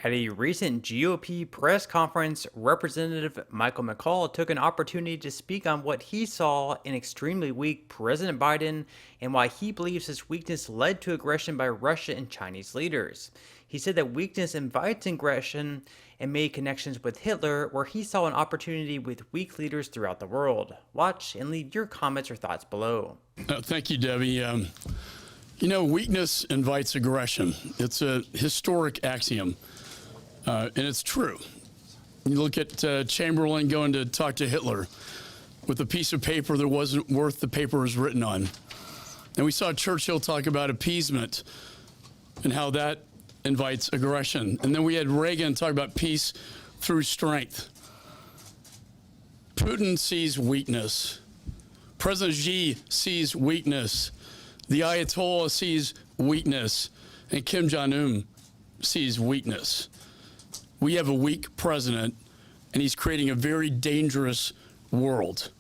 At a recent GOP press conference, Representative Michael McCaul took an opportunity to speak on what he saw in extremely weak President Biden and why he believes this weakness led to aggression by Russia and Chinese leaders. He said that weakness invites aggression and made connections with Hitler, where he saw an opportunity with weak leaders throughout the world. Watch and leave your comments or thoughts below. Thank you, Debbie. Weakness invites aggression. It's a historic axiom. And it's true. You look at Chamberlain going to talk to Hitler with a piece of paper that wasn't worth the paper it was written on. And we saw Churchill talk about appeasement and how that invites aggression. And then we had Reagan talk about peace through strength. Putin sees weakness. President Xi sees weakness. The Ayatollah sees weakness. And Kim Jong-un sees weakness. We have a weak president, and he's creating a very dangerous world.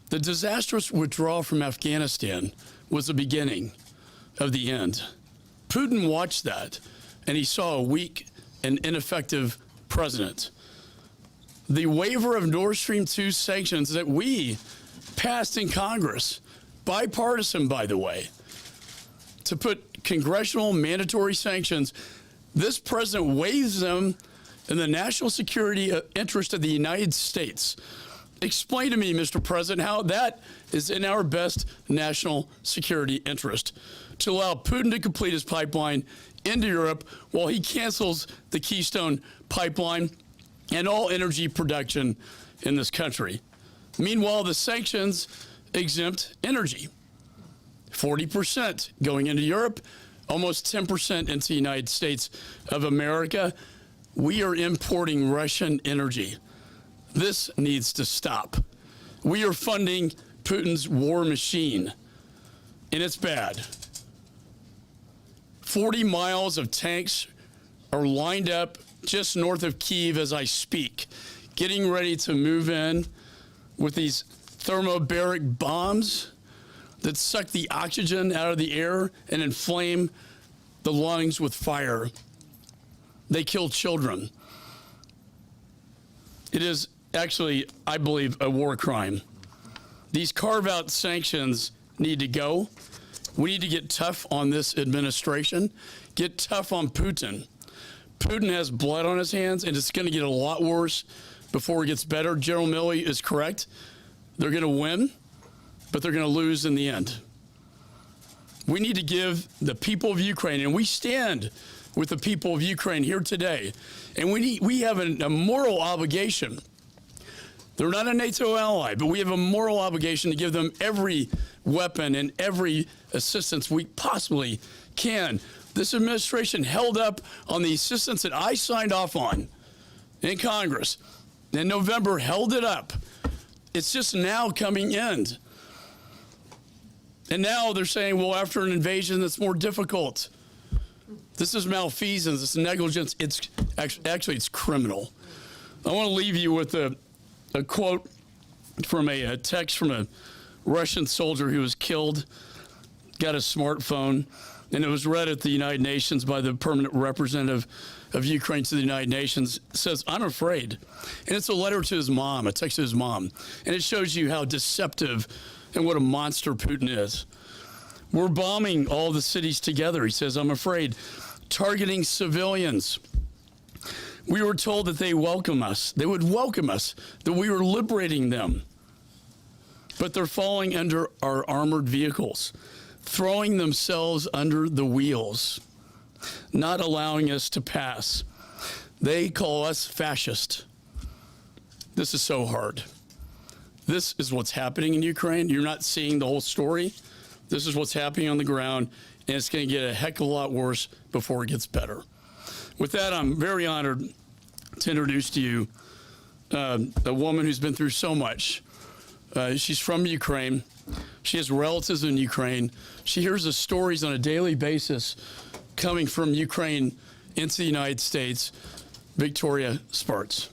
The disastrous withdrawal from Afghanistan was the beginning of the end. Putin watched that, and he saw a weak and ineffective president. The waiver of Nord Stream 2 sanctions that we passed in Congress, bipartisan, by the way, to put congressional mandatory sanctions. This president waives them in the national security interest of the United States. Explain to me, Mr. President, how that is in our best national security interest, to allow Putin to complete his pipeline into Europe while he cancels the Keystone pipeline and all energy production in this country. Meanwhile, the sanctions exempt energy, 40% going into Europe, almost 10% into the United States of America. We are importing Russian energy. This needs to stop. We are funding Putin's war machine, and it's bad. 40 miles of tanks are lined up just north of Kyiv as I speak, getting ready to move in with these thermobaric bombs that suck the oxygen out of the air and inflame the lungs with fire. They kill children. It is actually, I believe, a war crime. These carve-out sanctions need to go. We need to get tough on this administration, get tough on Putin. Putin has blood on his hands, and it's going to get a lot worse before it gets better. General Milley is correct. They're going to win, but they're going to lose in the end. We need to give the people of Ukraine, and we stand with the people of Ukraine here today, and we have a moral obligation. They're not a NATO ally, but we have a moral obligation to give them every weapon and every assistance we possibly can. This administration held up on the assistance that I signed off on in Congress in November, held it up. It's just now coming in. And now they're saying, well, after an invasion, that's more difficult. This is malfeasance, it's negligence, it's actually it's criminal. I want to leave you with a quote from a text from a Russian soldier who was killed, got a smartphone, and it was read at the United Nations by the permanent representative of Ukraine to the United Nations. It says, "I'm afraid." And it's a letter to his mom, a text to his mom. And it shows you how deceptive and what a monster Putin is. We're bombing all the cities together, he says, "I'm afraid," targeting civilians. We were told that they welcome us. They would welcome us, that we were liberating them. But they're falling under our armored vehicles, throwing themselves under the wheels, not allowing us to pass. They call us fascist. This is so hard. This is what's happening in Ukraine. You're not seeing the whole story. This is what's happening on the ground, and it's going to get a heck of a lot worse before it gets better. With that, I'm very honored to introduce to you a woman who's been through so much. She's from Ukraine. She has relatives in Ukraine. She hears the stories on a daily basis coming from Ukraine into the United States. Victoria Spartz.